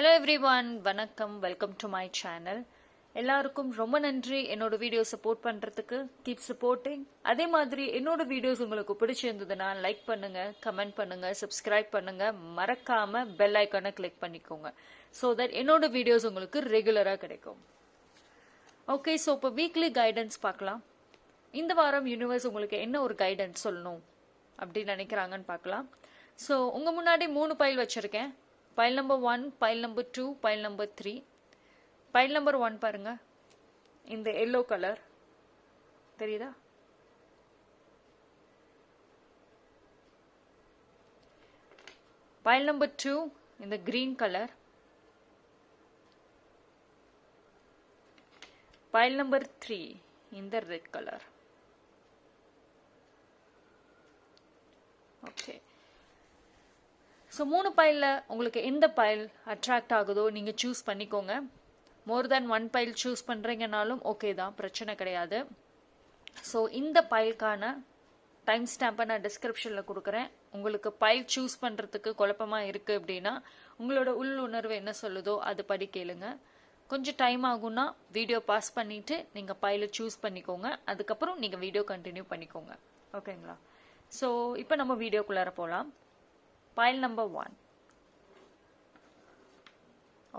Hello everyone, வணக்கம். Welcome to my channel. எல்லாருக்கும் ரொம்ப நன்றி என்னோட வீடியோ சப்போர்ட் பண்றதுக்கு. Keep supporting. அதே மாதிரி என்னோட வீடியோஸ் உங்களுக்கு பிடிச்சிருந்ததுன்னா லைக் பண்ணுங்க, கமெண்ட் பண்ணுங்க, சப்ஸ்கிரைப் பண்ணுங்க, மறக்காம பெல் ஐக்கானை கிளிக் பண்ணிக்கோங்க. ஸோ தட் என்னோட வீடியோஸ் உங்களுக்கு ரெகுலராக கிடைக்கும். ஓகே, ஸோ இப்போ வீக்லி கைடன்ஸ் பார்க்கலாம். இந்த வாரம் யூனிவர்ஸ் உங்களுக்கு என்ன ஒரு கைடன்ஸ் சொல்லணும் அப்படின்னு நினைக்கிறாங்கன்னு பார்க்கலாம். ஸோ உங்கள் முன்னாடி 3 பைல் வச்சுருக்கேன். File number 1, file number 2, file number 3. File number 1 பாருங்க, இந்த எல்லோ கலர் தெரியுதா? பைல் நம்பர் 2 இந்த கிரீன் கலர். பைல் நம்பர் 3 இந்த ரெட் கலர். ஓகே, ஸோ 3 பைலில் உங்களுக்கு எந்த பைல் அட்ராக்ட் ஆகுதோ நீங்கள் சூஸ் பண்ணிக்கோங்க. மோர் தேன் 1 பைல் சூஸ் பண்ணுறீங்கனாலும் ஓகே தான், பிரச்சனை கிடையாது. ஸோ இந்த பைலுக்கான டைம் ஸ்டாம்பை நான் டிஸ்கிரிப்ஷனில் கொடுக்குறேன். உங்களுக்கு பைல் சூஸ் பண்ணுறதுக்கு குழப்பமாக இருக்குது அப்படின்னா உங்களோட உள்ளுணர்வு என்ன சொல்லுதோ அது படி கேளுங்க. கொஞ்சம் டைம் ஆகும்னா வீடியோ பாஸ் பண்ணிவிட்டு நீங்கள் பைலை சூஸ் பண்ணிக்கோங்க. அதுக்கப்புறம் நீங்கள் வீடியோ கண்டினியூ பண்ணிக்கோங்க. ஓகேங்களா? ஸோ இப்போ நம்ம வீடியோக்குள்ளார போகலாம். Pile number 1.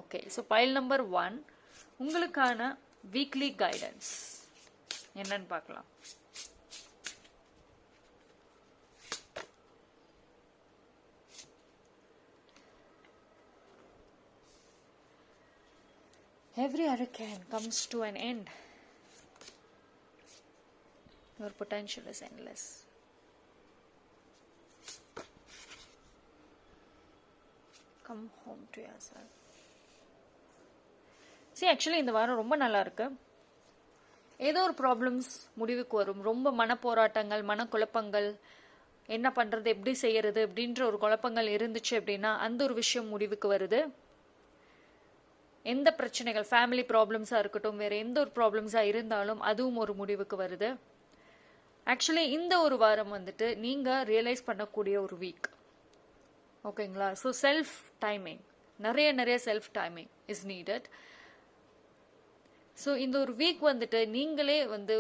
Okay, so pile number 1 உங்களுக்கான வீக்லி கைடன்ஸ் என்னன்னு பார்க்கலாம். Every hurricane comes to an end. Your potential is endless. Come home to yourself. See, actually இந்த வாரம் ரொம்ப நல்லா இருக்கு. ஏதோ ஒரு ப்ராப்ளம்ஸ் முடிவுக்கு வரும். ரொம்ப மனப்போராட்டங்கள், மனக்குழப்பங்கள், என்ன பண்றது, எப்படி செய்யறது அப்படின்ற ஒரு குழப்பங்கள் இருந்துச்சு அப்படின்னா அந்த ஒரு விஷயம் முடிவுக்கு வருது. எந்த பிரச்சனைகள், ஃபேமிலி ப்ராப்ளம்ஸா இருக்கட்டும், வேற எந்த ஒரு ப்ராப்ளம்ஸா இருந்தாலும் அதுவும் ஒரு முடிவுக்கு வருது. ஆக்சுவலி இந்த ஒரு வாரம் வந்துட்டு நீங்க ரியலைஸ் பண்ணக்கூடிய ஒரு வீக். ஓகேங்களா? ஸோ செல்ஃப் டைமிங், நிறைய self timing is needed. So இந்த ஒரு வீக் வந்துட்டு நீங்களே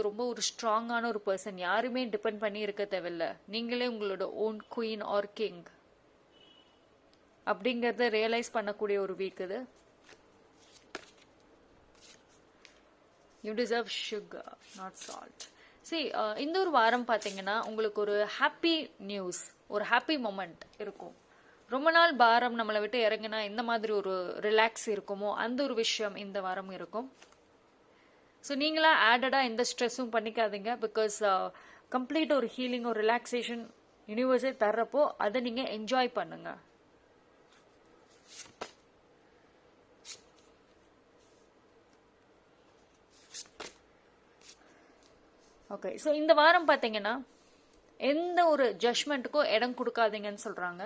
ரொம்ப ஒரு ஸ்ட்ராங்கான ஒரு பர்சன், யாருமே டிபெண்ட் பண்ணி இருக்க தேவையில்ல. நீங்களே உங்களோட ஓன் குயின் ஆர் கிங் அப்படிங்கிறத ரியலைஸ் பண்ணக்கூடிய ஒரு வீக் இது. You deserve sugar, not salt. சரி, இந்த ஒரு வாரம் பார்த்தீங்கன்னா உங்களுக்கு ஒரு ஹாப்பி நியூஸ், ஒரு ஹாப்பி மொமெண்ட் இருக்கும். ரொம்ப நாள் பாரம் நம்மளை விட்டு இறங்கினா இந்த மாதிரி ஒரு ரிலாக்ஸ் இருக்குமோ அந்த ஒரு விஷயம் இந்த வாரம் இருக்கும். ஸோ நீங்களா ஆடடாக எந்த ஸ்ட்ரெஸ்ஸும் பண்ணிக்காதீங்க. பிகாஸ் கம்ப்ளீட் ஒரு ஹீலிங், ஒரு ரிலாக்ஸேஷன் யூனிவர்ஸே தர்றப்போ அதை நீங்கள் என்ஜாய் பண்ணுங்க. ஓகே, ஸோ இந்த வாரம் பார்த்தீங்கன்னா எந்த ஒரு ஜட்ஜ்மெண்ட்டுக்கும் இடம் கொடுக்காதீங்கன்னு சொல்கிறாங்க.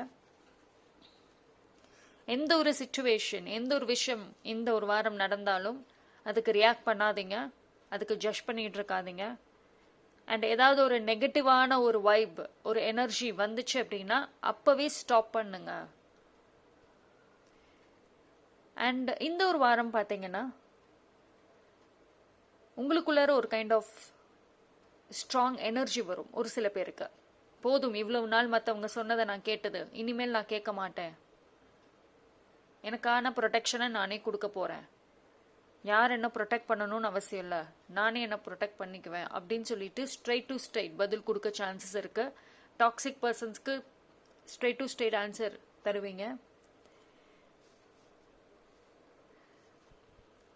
எந்த ஒரு சிச்சுவேஷன், எந்த ஒரு விஷயம் இந்த ஒரு வாரம் நடந்தாலும் அதுக்கு ரியாக்ட் பண்ணாதீங்க, அதுக்கு ஜட்ஜ் பண்ணிட்டு இருக்காதீங்க. அண்ட் ஏதாவது ஒரு நெகட்டிவான ஒரு வைப், ஒரு எனர்ஜி வந்துச்சு அப்படின்னா அப்பவே ஸ்டாப் பண்ணுங்க. அண்ட் இந்த ஒரு வாரம் பார்த்தீங்கன்னா உங்களுக்குள்ளார ஒரு கைண்ட் ஆஃப் ஸ்ட்ராங் எனர்ஜி வரும். ஒரு சில பேருக்கு போதும், இவ்வளவு நாள் மற்றவங்க சொன்னதை நான் கேட்டது, இனிமேல் நான் கேட்க மாட்டேன், எனக்கான ப்ரொடெக்ஷனை நானே கொடுக்க போகிறேன், யார் என்ன ப்ரொடெக்ட் பண்ணணும்னு அவசியம் இல்லை, நானே என்ன ப்ரொடெக்ட் பண்ணிக்குவேன் அப்படின்னு சொல்லிட்டு ஸ்ட்ரைட் டு ஸ்ட்ரைட் பதில் கொடுக்க சான்சஸ் இருக்கு. டாக்ஸிக் பர்சன்ஸ்க்கு ஸ்ட்ரைட் டு ஸ்ட்ரைட் ஆன்சர் தருவீங்க.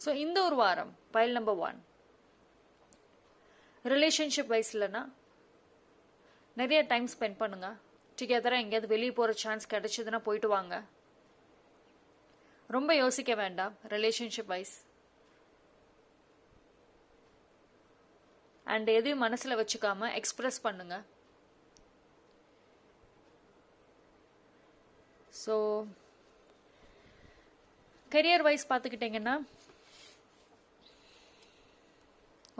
ஸோ இந்த ஒரு வாரம் பைல் நம்பர் 1 ரிலேஷன்ஷிப் வைஸ்லனா நிறைய டைம் ஸ்பெண்ட் பண்ணுங்க. டுகெதராக எங்கேயாவது வெளியே போகிற சான்ஸ் கிடைச்சதுன்னா போயிட்டு வாங்க. ரொம்ப யோசிக்க வேண்டாம் ரிலேஷன்ஷிப் வைஸ். அண்ட் எதையும் மனசில் வச்சுக்காம எக்ஸ்பிரஸ் பண்ணுங்க. ஸோ கெரியர் வைஸ் பார்த்துக்கிட்டிங்கன்னா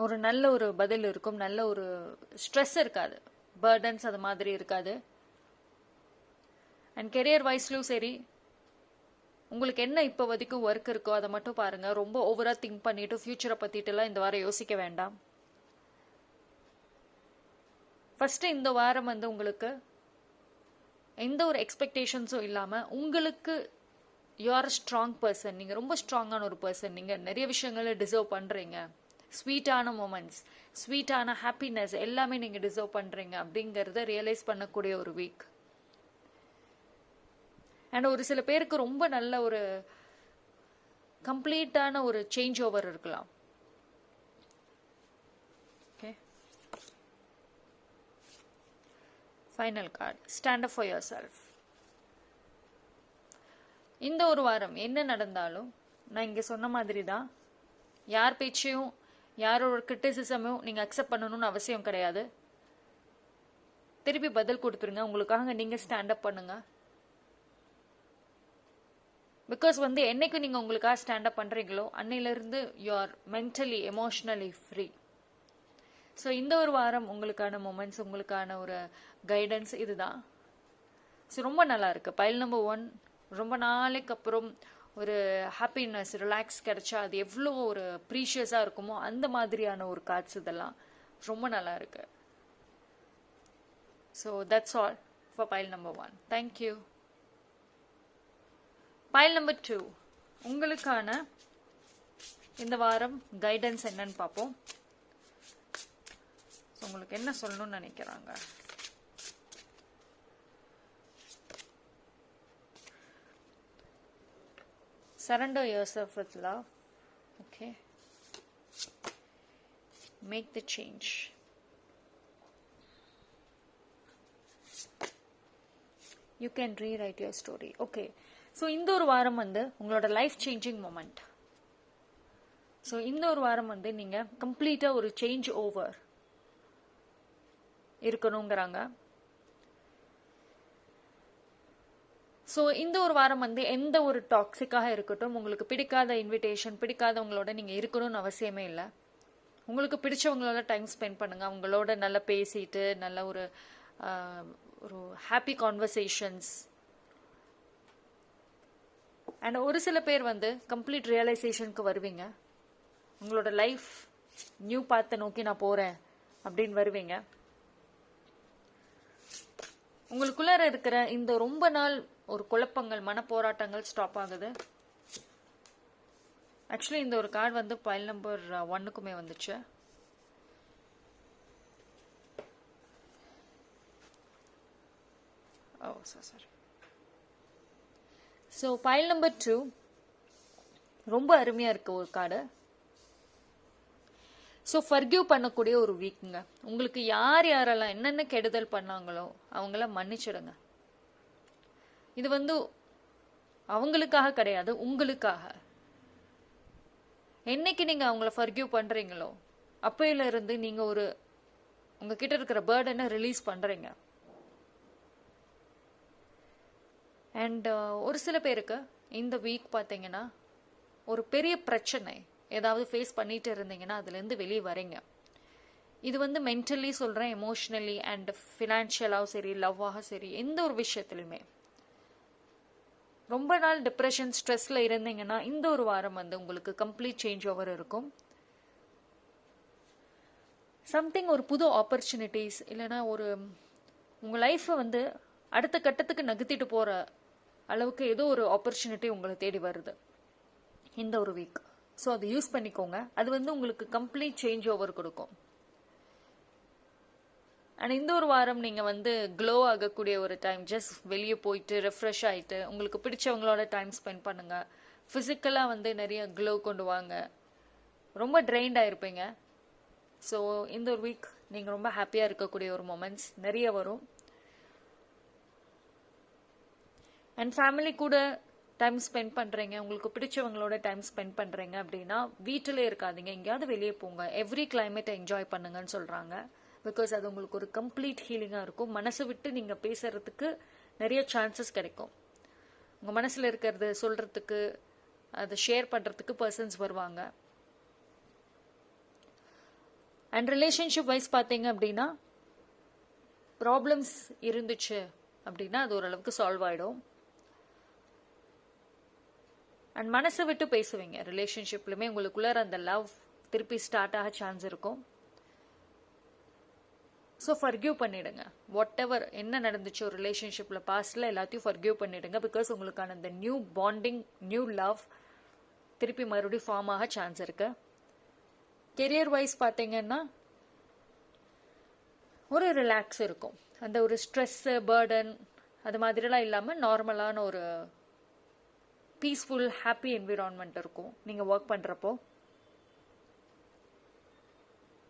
ஒரு நல்ல ஒரு பதில் இருக்கும், நல்ல ஒரு ஸ்ட்ரெஸ் இருக்காது, பர்டன்ஸ் அது மாதிரி இருக்காது. அண்ட் கெரியர் வைஸ்லயும் சரி, உங்களுக்கு என்ன இப்போ வரைக்கும் ஒர்க் இருக்கோ அதை மட்டும் பாருங்க. ரொம்ப ஓவரா திங்க் பண்ணிட்டு ஃபியூச்சரை பத்திட்டுலாம் இந்த வாரம் யோசிக்க வேண்டாம். ஃபர்ஸ்ட் இந்த வாரம் வந்து உங்களுக்கு எந்த ஒரு எக்ஸ்பெக்டேஷன்ஸும் இல்லாம உங்களுக்கு யூ ஆர் ஸ்ட்ராங் பர்சன், நீங்க ரொம்ப ஸ்ட்ராங்கான ஒரு பர்சன், நீங்க நிறைய விஷயங்களை டிசர்வ் பண்றீங்க, ஸ்வீட்டான மூமெண்ட்ஸ், ஸ்வீட்டான ஹாப்பினஸ் எல்லாமே நீங்க டிசர்வ் பண்றீங்க அப்படிங்கறத ரியலைஸ் பண்ணக்கூடிய ஒரு வீக். அண்ட் ஒரு சில பேருக்கு ரொம்ப நல்ல ஒரு கம்ப்ளீட்டான ஒரு சேஞ்ச் ஓவர் இருக்கலாம். Okay, final card, stand up for your self. இந்த ஒரு வாரம் என்ன நடந்தாலும் நான் இங்க சொன்ன மாதிரி தான், யார் பேச்சையும் யாரோட கிரிட்டிசிசமும் நீங்க அக்செப்ட் பண்ணணும்னு அவசியம் கிடையாது. திருப்பி பதில் கொடுத்துருங்க, உங்களுக்காக நீங்க ஸ்டாண்ட் அப் பண்ணுங்க. பிகாஸ் வந்து என்னைக்கு நீங்க உங்களுக்காக ஸ்டாண்ட் அப் பண்றீங்களோ அன்னையிலிருந்து you are mentally emotionally free. So இந்த ஒரு வாரம் உங்களுக்கான மூமெண்ட்ஸ், உங்களுக்கான ஒரு கைடன்ஸ் இதுதான். ஸோ ரொம்ப நல்லா இருக்கு. பைல் நம்பர் 1, ரொம்ப நாளைக்கு அப்புறம் ஒரு ஹாப்பினஸ், ரிலாக்ஸ் கிடைச்சா அது எவ்வளோ ஒரு ப்ரீஷியஸாக இருக்குமோ அந்த மாதிரியான ஒரு கார்ட்ஸ் இதெல்லாம் ரொம்ப நல்லா இருக்கு. So that's all for file number 1. Thank you. File number 2, உங்களுக்கான இந்த வாரம் கைடன்ஸ் என்னன்னு பார்ப்போம். உங்களுக்கு என்ன சொல்லணும்னு நினைக்கிறாங்க? Surrender yourself with love. Okay. Make the change. You can rewrite your story. Okay. So இந்த ஒரு வாரம் வந்து உங்களோட லைஃப் சேஞ்சிங் மூமெண்ட். ஸோ இந்த ஒரு வாரம் வந்து நீங்க கம்ப்ளீட்டா ஒரு சேஞ்ச் ஓவர் இருக்கணுங்கிறாங்க. ஸோ இந்த ஒரு வாரம் வந்து எந்த ஒரு டாக்ஸிக்காக இருக்கட்டும், உங்களுக்கு பிடிக்காத இன்விடேஷன், பிடிக்காதவங்களோட நீங்கள் இருக்கணும்னு அவசியமே இல்லை. உங்களுக்கு பிடிச்சவங்களோட டைம் ஸ்பெண்ட் பண்ணுங்க. அவங்களோட நல்லா பேசிட்டு நல்ல ஒரு ஹாப்பி கான்வர்சேஷன்ஸ். அண்ட் ஒரு சில பேர் வந்து கம்ப்ளீட் ரியலைசேஷனுக்கு வருவீங்க. உங்களோட லைஃப் நியூ பாத்தை நோக்கி நான் போறேன் அப்படின்னு வருவீங்க. உங்களுக்குள்ளார இருக்கிற இந்த ரொம்ப நாள் ஒரு குழப்பங்கள், மன போராட்டங்கள் ஸ்டாப் ஆகுது. ஆக்சுவலி இந்த ஒரு கார்டு வந்து பைல் நம்பர் 1க்குமே வந்துச்சு. ஓ சாரி. ஸோ பைல் நம்பர் 2 ரொம்ப அருமையா இருக்கு ஒரு கார்டு. ஸோ ஃபர்கிவ் பண்ணக்கூடிய ஒரு வீக்குங்க. உங்களுக்கு யார் யாரெல்லாம் என்னென்ன கெடுதல் பண்ணாங்களோ அவங்கள மன்னிச்சிடுங்க. இது வந்து அவங்களுக்காக கிடையாது, உங்களுக்காக. என்னைக்கு நீங்க அவங்கள ஃபர்கிவ் பண்றீங்களோ அப்பையில இருந்து நீங்க ஒரு உங்ககிட்ட இருக்கிற பேர்டனை ரிலீஸ் பண்றீங்க. அண்ட் ஒரு சில பேருக்கு இந்த வீக் பார்த்தீங்கன்னா ஒரு பெரிய பிரச்சனை ஏதாவது ஃபேஸ் பண்ணிட்டு இருந்தீங்கன்னா அதுலேருந்து வெளியே வரீங்க. இது வந்து மென்டலி சொல்கிறேன், எமோஷ்னலி அண்ட் ஃபினான்ஷியலாகவும் சரி, லவ்வாக சரி, எந்த ஒரு விஷயத்துலையுமே ரொம்ப நாள் டிப்ரெஷன், ஸ்ட்ரெஸ்ல இருந்தீங்கன்னா இந்த ஒரு வாரம் வந்து உங்களுக்கு கம்ப்ளீட் சேஞ்ச் ஓவர் இருக்கும். சம்திங் ஒரு புது ஆப்பர்ச்சுனிட்டிஸ் இல்லைன்னா ஒரு உங்கள் லைஃப்பை வந்து அடுத்த கட்டத்துக்கு நகர்த்திட்டு போகிற அளவுக்கு ஏதோ ஒரு ஆப்பர்ச்சுனிட்டி உங்களை தேடி வருது இந்த ஒரு வீக். ஸோ அதை யூஸ் பண்ணிக்கோங்க. அது வந்து உங்களுக்கு கம்ப்ளீட் சேஞ்ச் ஓவர் கொடுக்கும். அண்ட் இந்த ஒரு வாரம் நீங்கள் வந்து க்ளோ ஆகக்கூடிய ஒரு டைம். ஜஸ்ட் வெளியே போயிட்டு ரெஃப்ரெஷ் ஆகிட்டு உங்களுக்கு பிடிச்சவங்களோட டைம் ஸ்பெண்ட் பண்ணுங்க. ஃபிசிக்கலாக வந்து நிறைய க்ளோ கொண்டு வாங்க. ரொம்ப ட்ரெயின்டாக இருப்பீங்க. ஸோ இந்த ஒரு வீக் நீங்கள் ரொம்ப ஹாப்பியாக இருக்கக்கூடிய ஒரு மொமெண்ட்ஸ் நிறைய வரும். அண்ட் ஃபேமிலி கூட டைம் ஸ்பெண்ட் பண்ணுறீங்க, உங்களுக்கு பிடிச்சவங்களோட டைம் ஸ்பெண்ட் பண்ணுறீங்க அப்படின்னா வீட்டிலே இருக்காதீங்க, எங்கேயாவது வெளியே போங்க. எவ்ரி கிளைமேட்டை என்ஜாய் பண்ணுங்கன்னு சொல்கிறாங்க. பிகாஸ் அது உங்களுக்கு ஒரு கம்ப்ளீட் ஹீலிங்காக இருக்கும். மனசை விட்டு நீங்கள் பேசுறதுக்கு நிறைய சான்சஸ் கிடைக்கும். உங்கள் மனசில் இருக்கிறது சொல்கிறதுக்கு, அதை ஷேர் பண்ணுறதுக்கு பர்சன்ஸ் வருவாங்க. அண்ட் ரிலேஷன்ஷிப் வைஸ் பார்த்தீங்க அப்படின்னா ப்ராப்ளம்ஸ் இருந்துச்சு அப்படின்னா அது ஓரளவுக்கு சால்வ் ஆகிடும். அண்ட் மனசை விட்டு பேசுவீங்க. ரிலேஷன்ஷிப்லுமே உங்களுக்குள்ள அந்த லவ் திருப்பி ஸ்டார்ட் ஆக சான்ஸ் இருக்கும். ஸோ ஃபர்கிவ் பண்ணிடுங்க. வாட் எவர் என்ன நடந்துச்சு ஒரு ரிலேஷன்ஷிப்ல பாஸ்ட்ல எல்லாத்தையும் ஃபர்கிவ் பண்ணிடுங்க. பிகாஸ் உங்களுக்கான அந்த நியூ பாண்டிங், நியூ லவ் திருப்பி மறுபடியும் ஃபார்ம் ஆக சான்ஸ் இருக்கு. கெரியர் வைஸ் பார்த்தீங்கன்னா ஒரு ரிலாக்ஸ் இருக்கும். அந்த ஒரு ஸ்ட்ரெஸ், பர்டன் அது மாதிரிலாம் இல்லாமல் நார்மலான ஒரு பீஸ்ஃபுல், ஹாப்பி என்விரான்மெண்ட் இருக்கும் நீங்கள் ஒர்க் பண்ணுறப்போ.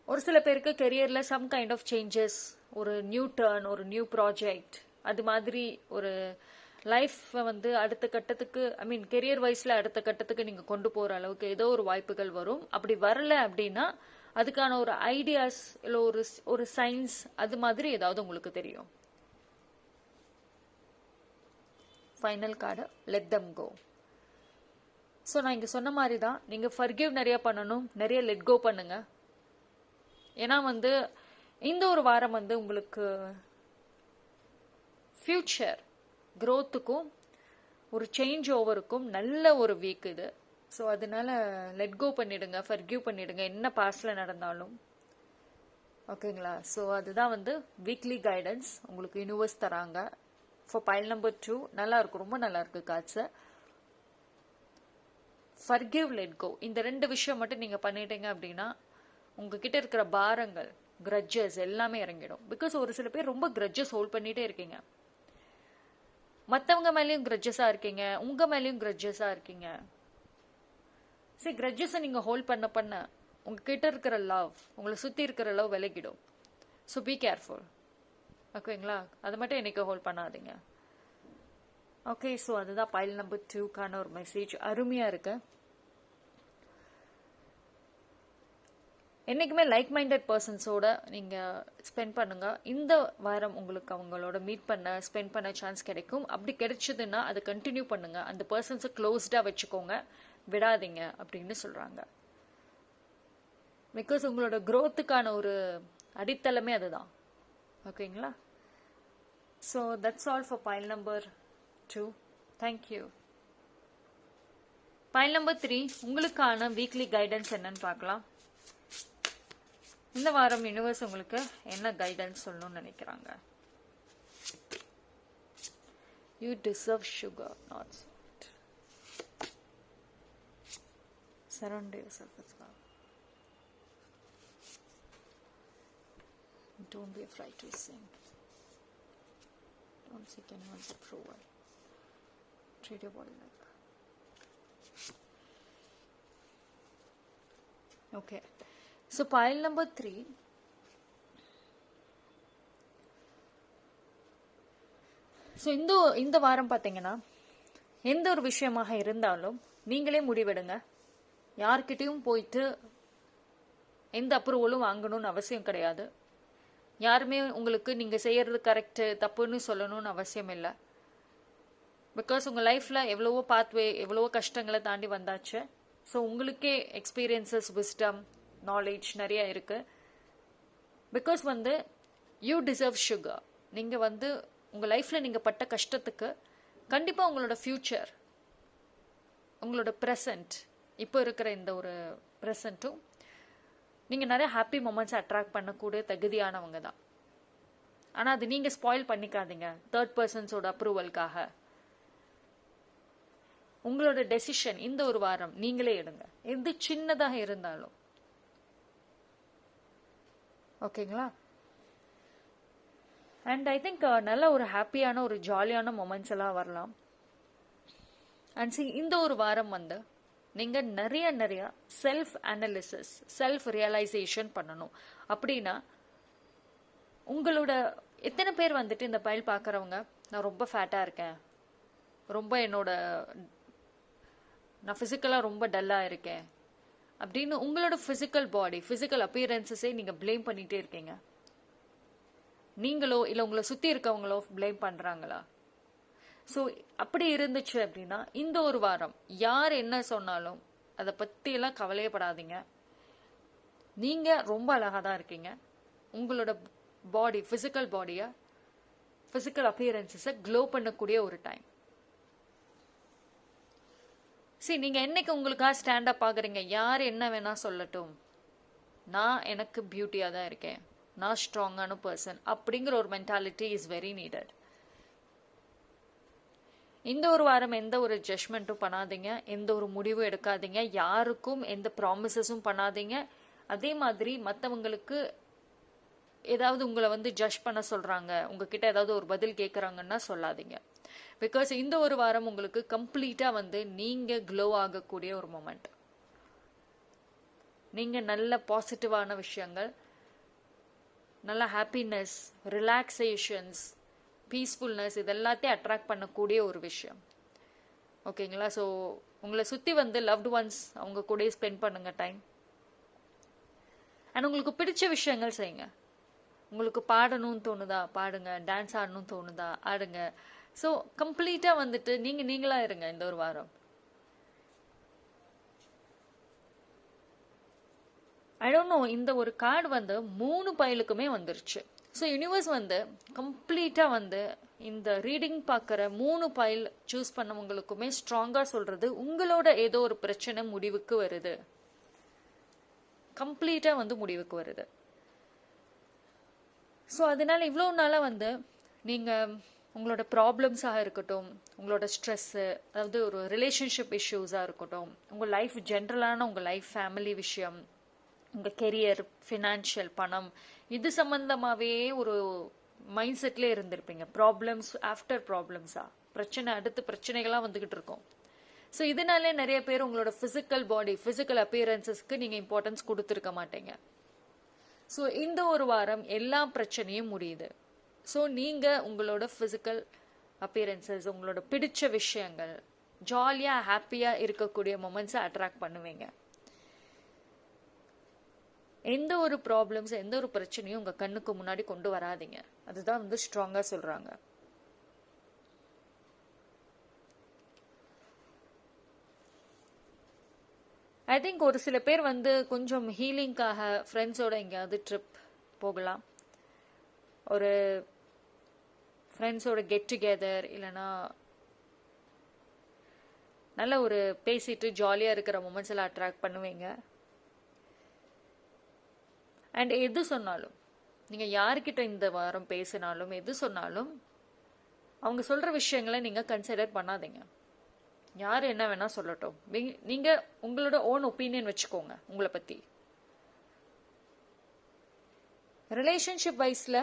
ஒரு சில பேருக்கு கெரியரில் சம் கைண்ட் ஆஃப் சேஞ்சஸ், ஒரு நியூ டர்ன், ஒரு நியூ ப்ராஜெக்ட், அது மாதிரி ஒரு லைஃப்பை வந்து அடுத்த கட்டத்துக்கு, ஐ மீன் கெரியர் வைஸில் அடுத்த கட்டத்துக்கு நீங்கள் கொண்டு போகிற அளவுக்கு ஏதோ ஒரு வாய்ப்புகள் வரும். அப்படி வரல அப்படின்னா அதுக்கான ஒரு ஐடியாஸ் இல்லை ஒரு சயின்ஸ் அது மாதிரி ஏதாவது உங்களுக்கு தெரியும். ஃபைனல் கார்டு லெட் தம் கோ. ஸோ நான் இங்கே சொன்ன மாதிரி தான், நீங்கள் ஃபர்கிவ் நிறைய பண்ணணும், நிறைய லெட் கோ பண்ணுங்க. ஏன்னா வந்து இந்த ஒரு வாரம் வந்து உங்களுக்கு ஃபியூச்சர் க்ரோத்துக்கும் ஒரு சேஞ்ச் ஓவருக்கும் நல்ல ஒரு வீக் இது. ஸோ அதனால லெட் கோ பண்ணிடுங்க, ஃபர்கிவ் பண்ணிடுங்க என்ன பாஸ்டில் நடந்தாலும். ஓகேங்களா? ஸோ அதுதான் வந்து வீக்லி கைடன்ஸ் உங்களுக்கு யூனிவர்ஸ் தராங்க ஃபார் பைல் நம்பர் 2. நல்லா இருக்கும், ரொம்ப நல்லா இருக்கு காட்ஸை. ஃபர்கிவ், லெட் கோ, இந்த 2 விஷயம் மட்டும் நீங்கள் பண்ணிட்டீங்க அப்படின்னா உங்ககிட்ட இருக்கிற பாரங்கள், கிரட்ஜஸ் எல்லாமே இறங்கிடும். பிகாஸ் ஒரு சில பேர் ரொம்ப கிரட்ஜஸ் ஹோல்ட் பண்ணிட்டே இருக்கீங்க. மற்றவங்க மேலேயும் கிரட்ஜஸாக இருக்கீங்க, உங்கள் மேலேயும் கிரட்ஜஸாக இருக்கீங்க. சரி, கிரட்ஜஸை நீங்கள் ஹோல்ட் பண்ண பண்ண உங்ககிட்ட இருக்கிற லவ், உங்களை சுற்றி இருக்கிற லவ் விலகிடும். So be careful. ஓகேங்களா? அதை மட்டும் என்னைக்கு ஹோல்ட் பண்ணாதீங்க. ஓகே, ஸோ அதுதான் பைல் நம்பர் 2க்கான ஒரு மெசேஜ். அருமையாக இருக்கு. என்றைக்குமே லைக் மைண்டட் பர்சன்ஸோட நீங்கள் ஸ்பெண்ட் பண்ணுங்கள். இந்த வாரம் உங்களுக்கு அவங்களோட மீட் பண்ண, ஸ்பெண்ட் பண்ண சான்ஸ் கிடைக்கும். அப்படி கிடைச்சதுன்னா அதை கண்டினியூ பண்ணுங்கள். அந்த பர்சன்ஸை க்ளோஸ்டாக வச்சுக்கோங்க, விடாதீங்க அப்படின்னு சொல்கிறாங்க. பிகாஸ் உங்களோட க்ரோத்துக்கான ஒரு அடித்தளமே அதுதான். ஓகேங்களா? So that's all for file number 2. Thank you. File number 3 உங்களுக்கான வீக்லி கைடன்ஸ் என்னன்னு பார்க்கலாம். இந்த வாரம் யூனிவர்ஸ் உங்களுக்கு என்ன கைடன்ஸ் சொல்லணும்னு நினைக்கிறாங்க? You deserve sugar, not salt. Surround yourself with love. Don't be afraid to sing. Don't seek anyone's approval. Treat your body like. Okay. So pile number 3. So இந்த வாரம் பார்த்தீங்கன்னா எந்த ஒரு விஷயமாக இருந்தாலும் நீங்களே முடிவெடுங்க. யார்கிட்டையும் போயிட்டு எந்த அப்ரூவலும் வாங்கணும்னு அவசியம் கிடையாது. யாருமே உங்களுக்கு நீங்கள் செய்யறது கரெக்டு தப்புன்னு சொல்லணும்னு அவசியம் இல்லை. பிகாஸ் உங்கள் லைஃப்பில் எவ்வளவோ பாத்வே, எவ்வளவோ கஷ்டங்களை தாண்டி வந்தாச்சு. ஸோ உங்களுக்கே எக்ஸ்பீரியன்சஸ், விஸ்டம், நாலேஜ் நிறைய இருக்கு. பிகாஸ் வந்து யூ டிசர்வ் சுகர். நீங்கள் வந்து உங்கள் லைஃப்பில் நீங்கள் பட்ட கஷ்டத்துக்கு கண்டிப்பாக உங்களோட ஃப்யூச்சர், உங்களோட ப்ரெசண்ட், இப்போ இருக்கிற இந்த ஒரு ப்ரெசண்ட்டும் நீங்கள் நிறைய ஹாப்பி மொமெண்ட்ஸ் அட்ராக்ட் பண்ணக்கூடிய தகுதியானவங்க தான். ஆனால் அது நீங்கள் ஸ்பாயில் பண்ணிக்காதீங்க தேர்ட் பர்சன்ஸோட அப்ரூவலுக்காக. உங்களோட டெசிஷன் இந்த ஒரு வாரம் நீங்களே எடுங்க, எது சின்னதாக இருந்தாலும். ஓகேங்களா? அண்ட் ஐ திங்க் நல்ல ஒரு ஹாப்பியான ஒரு ஜாலியான மொமெண்ட்ஸ் எல்லாம் வரலாம். அண்ட் இந்த ஒரு வாரம் வந்து நீங்கள் நிறைய செல்ஃப் அனாலிசிஸ், செல்ஃப் ரியலைசேஷன் பண்ணணும். அப்படின்னா உங்களோட எத்தனை பேர் வந்துட்டு இந்த பைல் பார்க்குறவங்க, நான் ரொம்ப ஃபேட்டாக இருக்கேன், ரொம்ப நான் ஃபிசிக்கலாக ரொம்ப டல்லாக இருக்கேன் அப்படின்னு உங்களோட ஃபிசிக்கல் பாடி, ஃபிசிக்கல் அப்பியரன்ஸஸே நீங்கள் ப்ளேம் பண்ணிகிட்டே இருக்கீங்க. நீங்களோ இல்லை உங்களை சுற்றி இருக்கவங்களோ ப்ளேம் பண்ணுறாங்களா? ஸோ அப்படி இருந்துச்சு அப்படின்னா இந்த ஒரு வாரம் யார் என்ன சொன்னாலும் அதை பற்றியெல்லாம் கவலையப்படாதீங்க. நீங்கள் ரொம்ப அழகாக தான் இருக்கீங்க. உங்களோட பாடி, ஃபிசிக்கல் பாடியை, ஃபிசிக்கல் அப்பியரன்ஸஸை க்ளோ பண்ணக்கூடிய ஒரு டைம். சரி, நீங்க என்னைக்கு உங்களுக்காக ஸ்டாண்ட் அப் ஆகுறீங்க? யார் என்ன வேணா சொல்லட்டும், நான் எனக்கு பியூட்டியா தான் இருக்கேன், நான் ஸ்ட்ராங்கான பர்சன் அப்படிங்கிற ஒரு மென்டாலிட்டி இஸ் வெரி நீடட். இந்த ஒரு வாரம் எந்த ஒரு ஜட்ஜ்மெண்ட்டும் பண்ணாதீங்க, எந்த ஒரு முடிவும் எடுக்காதீங்க, யாருக்கும் எந்த ப்ராமிசஸும் பண்ணாதீங்க. அதே மாதிரி மற்றவங்களுக்கு ஏதாவது உங்களை வந்து ஜட்ஜ் பண்ண சொல்றாங்க, உங்ககிட்ட ஏதாவது ஒரு பதில் கேட்குறாங்கன்னா சொல்லாதீங்க. பிகாஸ் இந்த ஒரு வாரம் உங்களுக்கு கம்ப்ளீட்டா வந்து நீங்க க்ளோ ஆகக்கூடிய ஒரு மொமெண்ட். நீங்க நல்ல பாசிட்டிவான விஷயங்கள், நல்ல ஹாப்பினஸ், ரிலாக்ஸேஷன்ஸ், பீஸ்ஃபுல்னஸ் இது எல்லாத்தையும் அட்ராக்ட் பண்ணக்கூடிய ஒரு விஷயம். ஓகேங்களா? ஸோ உங்களை சுற்றி வந்து லவ்டு ஒன்ஸ் அவங்க கூட ஸ்பெண்ட் பண்ணுங்க டைம். அண்ட் உங்களுக்கு பிடிச்ச விஷயங்கள் செய்யுங்க. உங்களுக்கு பாடணும்னு தோணுதா பாடுங்க, டான்ஸ் ஆடணும்னு தோணுதா ஆடுங்க. ஸோ கம்ப்ளீட்டாக வந்துட்டு நீங்களா இருங்க இந்த ஒரு வாரம். ஐ டோன்ட் நோ, இந்த ஒரு கார்டு வந்து 3 பைலுக்குமே வந்துருச்சு. ஸோ யூனிவர்ஸ் வந்து கம்ப்ளீட்டாக வந்து இந்த ரீடிங் பார்க்குற 3 பைல் சூஸ் பண்ணவங்களுக்குமே ஸ்ட்ராங்காக சொல்றது, உங்களோட ஏதோ ஒரு பிரச்சனை முடிவுக்கு வருது, கம்ப்ளீட்டாக வந்து முடிவுக்கு வருது. ஸோ அதனால இவ்வளோ நாளாக வந்து நீங்கள் உங்களோட ப்ராப்ளம்ஸாக இருக்கட்டும், உங்களோட ஸ்ட்ரெஸ்ஸு, அதாவது ஒரு ரிலேஷன்ஷிப் இஷ்யூஸாக இருக்கட்டும், உங்கள் லைஃப் ஜென்ரலான உங்கள் லைஃப் ஃபேமிலி விஷயம், உங்கள் கெரியர், ஃபினான்ஷியல், பணம், இது சம்மந்தமாகவே ஒரு மைண்ட் செட்லேயே இருந்திருப்பீங்க. ப்ராப்ளம்ஸ் ஆஃப்டர் ப்ராப்ளம்ஸாக, பிரச்சனை அடுத்து பிரச்சனைகளாக வந்துக்கிட்டு இருக்கோம். ஸோ இதனாலே நிறைய பேர் உங்களோட ஃபிசிக்கல் பாடி, ஃபிசிக்கல் அப்பியரன்சஸ்க்கு நீங்கள் இம்பார்ட்டன்ஸ் கொடுத்துருக்க மாட்டீங்க. ஸோ இந்த ஒரு வாரம் எல்லா பிரச்சனையும் முடியுது. ஸோ நீங்கள் உங்களோட ஃபிசிக்கல் அப்பியரன்சஸ், உங்களோட பிடிச்ச விஷயங்கள், ஜாலியாக ஹாப்பியாக இருக்கக்கூடிய மொமெண்ட்ஸை அட்ராக்ட் பண்ணுவீங்க. எந்த ஒரு ப்ராப்ளம்ஸ், எந்த ஒரு பிரச்சனையும் உங்கள் கண்ணுக்கு முன்னாடி கொண்டு வராதீங்க. அதுதான் வந்து ஸ்ட்ராங்காக சொல்கிறாங்க. ஐ திங்க் ஒரு சில பேர் வந்து கொஞ்சம் ஹீலிங்காக ஃப்ரெண்ட்ஸோட எங்கேயாவது ட்ரிப் போகலாம். ஒரு ஃப்ரெண்ட்ஸோட கெட் டுகெதர், இல்லைன்னா நல்ல ஒரு பேசிட்டு ஜாலியாக இருக்கிற மொமெண்ட்ஸ் எல்லாம் அட்ராக்ட் பண்ணுவீங்க. அண்ட் எது சொன்னாலும், நீங்கள் யார்கிட்ட இந்த வாரம் பேசினாலும் எது சொன்னாலும் அவங்க சொல்கிற விஷயங்களை நீங்கள் கன்சிடர் பண்ணாதீங்க. யார் என்ன வேணா சொல்லட்டும், நீங்கள் உங்களோட ஓன் ஒப்பீனியன் வச்சுக்கோங்க உங்களை பற்றி. ரிலேஷன்ஷிப் வைஸில்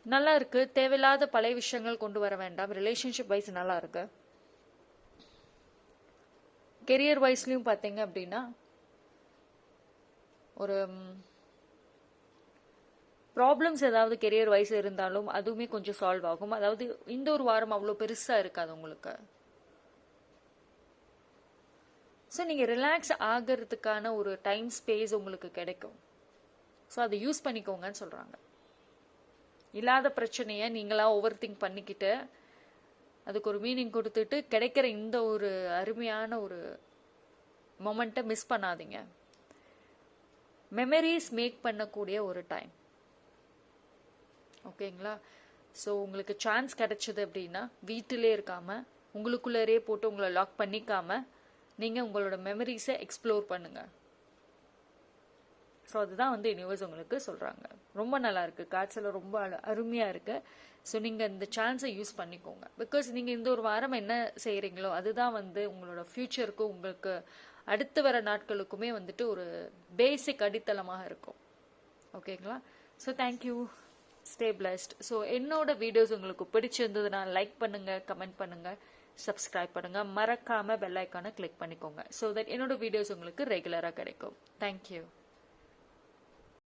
நல்லா இருக்கு, தேவையில்லாத பழைய விஷயங்கள் கொண்டு வர வேண்டாம். ரிலேஷன்ஷிப் வைஸ் நல்லா இருக்கு. கெரியர் வைஸ்லையும் பார்த்தீங்க அப்படின்னா ஒரு ப்ராப்ளம்ஸ் ஏதாவது கெரியர் வைஸ் இருந்தாலும் அதுவுமே கொஞ்சம் சால்வ் ஆகும். அதாவது இந்த ஒரு வாரம் அவ்வளோ பெருசாக இருக்காது உங்களுக்கு. ஸோ நீங்கள் ரிலாக்ஸ் ஆகிறதுக்கான ஒரு டைம் ஸ்பேஸ் உங்களுக்கு கிடைக்கும். ஸோ அதை யூஸ் பண்ணிக்கோங்கன்னு சொல்கிறாங்க. இல்லாத பிரச்சனையை நீங்களா ஓவர் திங்க் பண்ணிக்கிட்டு அதுக்கு ஒரு மீனிங் கொடுத்துட்டு கிடைக்கிற இந்த ஒரு அருமையான ஒரு மொமெண்ட்டை மிஸ் பண்ணாதீங்க. மெமரிஸ் மேக் பண்ணக்கூடிய ஒரு டைம். ஓகேங்களா? ஸோ உங்களுக்கு சான்ஸ் கிடைச்சது அப்படின்னா வீட்டிலே இருக்காமல், உங்களுக்குள்ளே போட்டு உங்களை லாக் பண்ணிக்காமல் நீங்கள் உங்களோட மெமரிஸை எக்ஸ்ப்ளோர் பண்ணுங்கள். ஸோ அதுதான் வந்து யூனிவர்ஸ் உங்களுக்கு சொல்கிறாங்க. ரொம்ப நல்லா இருக்குது, காட்சியில் ரொம்ப அருமையாக இருக்குது. ஸோ நீங்கள் இந்த சான்ஸை யூஸ் பண்ணிக்கோங்க. பிகாஸ் நீங்கள் இந்த ஒரு வாரம் என்ன செய்கிறீங்களோ அதுதான் வந்து உங்களோட ஃப்யூச்சருக்கும் உங்களுக்கு அடுத்து வர நாட்களுக்குமே வந்துட்டு ஒரு பேசிக் அடித்தளமாக இருக்கும். ஓகேங்களா? So thank you, stay blessed. So என்னோட வீடியோஸ் உங்களுக்கு பிடிச்சிருந்ததுன்னா லைக் பண்ணுங்கள், கமெண்ட் பண்ணுங்கள், சப்ஸ்கிரைப் பண்ணுங்கள், மறக்காமல் பெல் ஐக்கானை கிளிக் பண்ணிக்கோங்க. ஸோ தட் என்னோட வீடியோஸ் உங்களுக்கு ரெகுலராக கிடைக்கும். தேங்க்யூ.